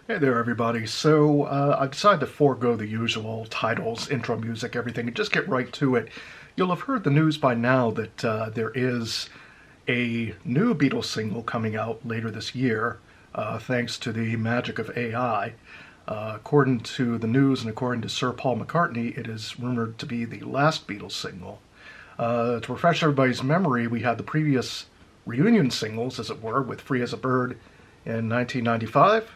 Hey there, everybody. I decided to forego the usual titles, intro music, everything, and just get right to it. You'll have heard the news by now that there is a new Beatles single coming out later this year, thanks to the magic of AI. According to the news and according to Sir Paul McCartney, it is rumored to be the last Beatles single. To refresh everybody's memory, we had the previous reunion singles, as it were, with Free as a Bird in 1995,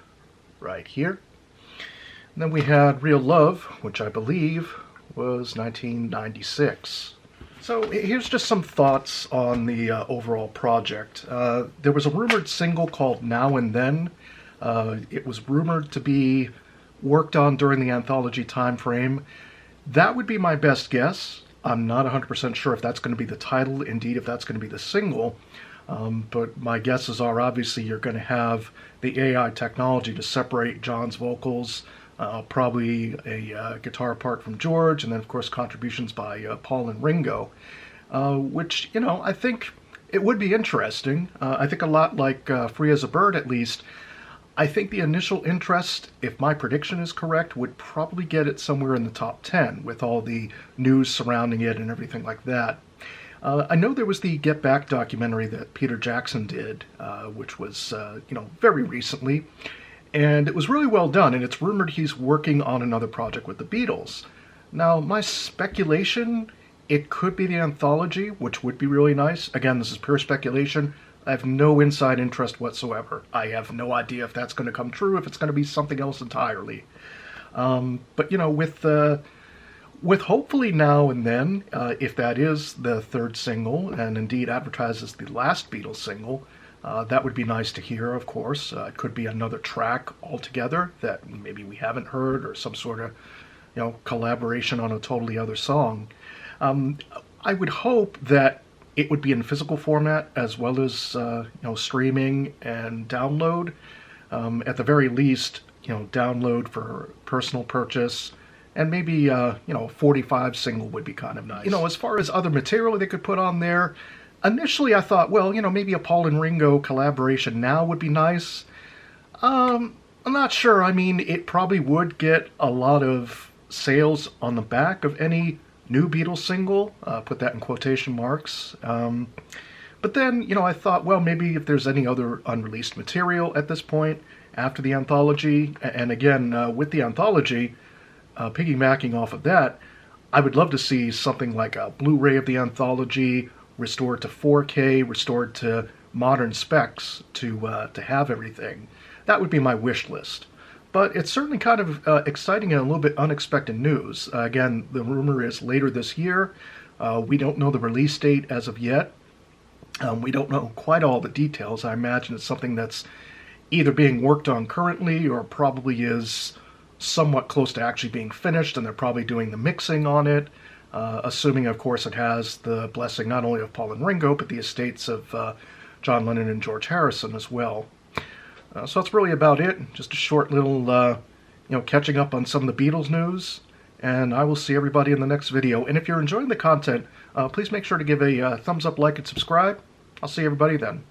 right here. And then we had Real Love, which I believe was 1996. So here's just some thoughts on the overall project. There was a rumored single called Now and Then. It was rumored to be worked on during the anthology time frame. That would be my best guess. I'm not 100% sure if that's going to be the title, indeed if that's going to be the single. But my guesses are obviously you're going to have the AI technology to separate John's vocals, probably a guitar part from George, and then of course contributions by Paul and Ringo, which, I think it would be interesting. I think a lot like Free as a Bird, at least. I think the initial interest, if my prediction is correct, would probably get it somewhere in the top 10 with all the news surrounding it and everything like that. I know there was the Get Back documentary that Peter Jackson did, which was, very recently, and it was really well done, and it's rumored he's working on another project with the Beatles. Now, my speculation, it could be the anthology, which would be really nice. Again, this is pure speculation. I have no inside interest whatsoever. I have no idea if that's going to come true, if it's going to be something else entirely. But, with hopefully Now and Then, if that is the third single, and indeed advertised as the last Beatles single, that would be nice to hear, of course. It could be another track altogether that maybe we haven't heard, or some sort of, collaboration on a totally other song. I would hope that it would be in physical format as well as, streaming and download. At the very least, download for personal purchase. And maybe, 45 single would be kind of nice. As far as other material they could put on there, initially I thought, well, maybe a Paul and Ringo collaboration now would be nice. I'm not sure. I mean, it probably would get a lot of sales on the back of any new Beatles single, put that in quotation marks. But then, I thought, well, maybe if there's any other unreleased material at this point after the anthology, and again, with the anthology, piggybacking off of that, I would love to see something like a Blu-ray of the anthology, restored to 4K, restored to modern specs to have everything. That would be my wish list. But it's certainly kind of exciting and a little bit unexpected news. Again, the rumor is later this year. We don't know the release date as of yet. We don't know quite all the details. I imagine it's something that's either being worked on currently or probably is somewhat close to actually being finished, and they're probably doing the mixing on it, assuming, of course, it has the blessing not only of Paul and Ringo, but the estates of John Lennon and George Harrison as well. So that's really about it. Just a short little, catching up on some of the Beatles news, and I will see everybody in the next video. And if you're enjoying the content, please make sure to give a thumbs up, like, and subscribe. I'll see everybody then.